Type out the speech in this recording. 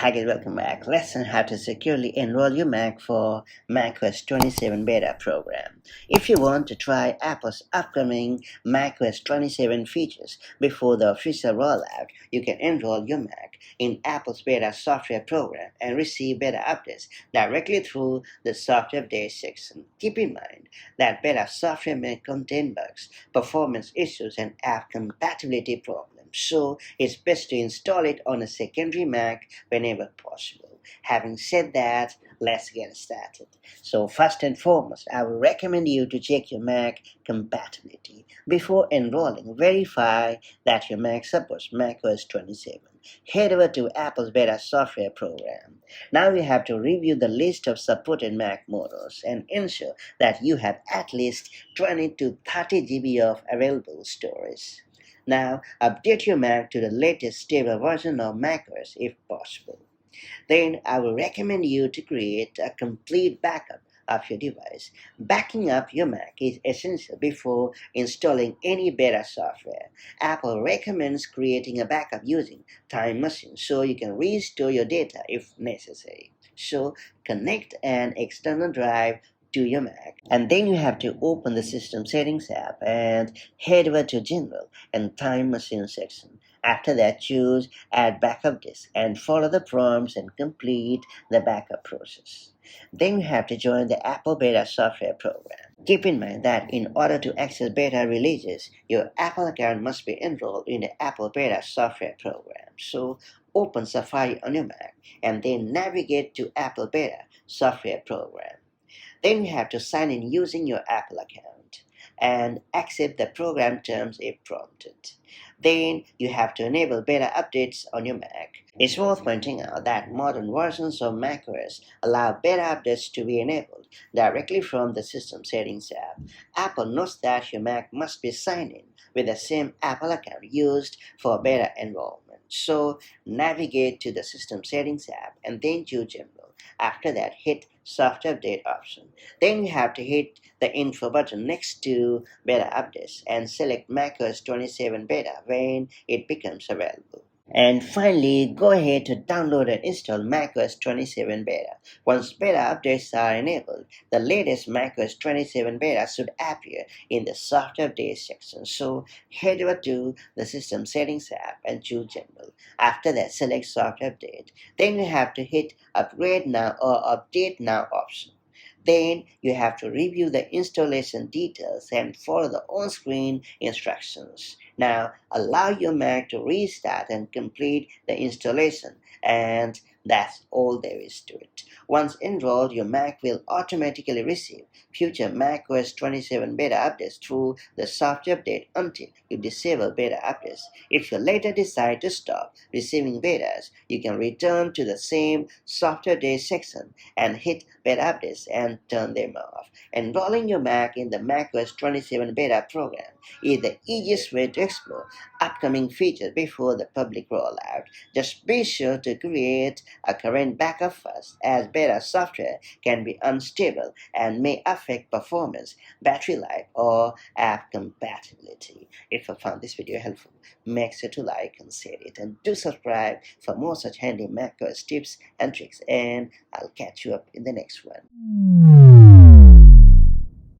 Hi guys, welcome back. Let's learn how to securely enroll your Mac for macOS 27 beta program. If you want to try Apple's upcoming macOS 27 features before the official rollout, you can enroll your Mac in Apple's beta software program and receive beta updates directly through the software update section. Keep in mind that beta software may contain bugs, performance issues, and app compatibility problems. So it's best to install it on a secondary Mac whenever possible. Having said that, let's get started. So first and foremost, I would recommend you to check your Mac compatibility. Before enrolling, verify that your Mac supports macOS 27. Head over to Apple's beta software program. Now you have to review the list of supported Mac models and ensure that you have at least 20 to 30 GB of available storage. Now, update your Mac to the latest stable version of macOS if possible. Then, I will recommend you to create a complete backup of your device. Backing up your Mac is essential before installing any beta software. Apple recommends creating a backup using Time Machine so you can restore your data if necessary. So, connect an external drive to your Mac, and then you have to open the System Settings app and head over to General and Time Machine section. After that, choose Add Backup Disk and follow the prompts and complete the backup process. Then you have to join the Apple Beta software program. Keep in mind that in order to access beta releases, your Apple account must be enrolled in the Apple Beta software program. So open Safari on your Mac and then navigate to Apple Beta software program. Then you have to sign in using your Apple account and accept the program terms if prompted. Then you have to enable beta updates on your Mac. It's worth pointing out that modern versions of macOS allow beta updates to be enabled directly from the System Settings app. Apple notes that your Mac must be signed in with the same Apple account used for beta enrollment. So navigate to the System Settings app and then choose General. After that, hit Software Update option. Then you have to hit the Info button next to Beta Updates and select macOS 27 Beta when it becomes available. And finally, go ahead to download and install macOS 27 Beta. Once beta updates are enabled, the latest macOS 27 Beta should appear in the Software Update section. So head over to the System Settings app and choose General. After that, select Software Update. Then you have to hit Upgrade Now or Update Now option. Then you have to review the installation details and follow the on-screen instructions. Now allow your Mac to restart and complete the installation, and that's all there is to it. Once enrolled, your Mac will automatically receive future macOS 27 beta updates through the software update until you disable beta updates. If you later decide to stop receiving betas, you can return to the same software update section and hit beta updates and turn them off. Enrolling your Mac in the macOS 27 beta program is the easiest way to explore upcoming features before the public rollout. Just be sure to create a current backup first, as beta software can be unstable and may affect performance, battery life, or app compatibility. If you found this video helpful, make sure to like and share it, and do subscribe for more such handy macOS tips and tricks, and I'll catch you up in the next one.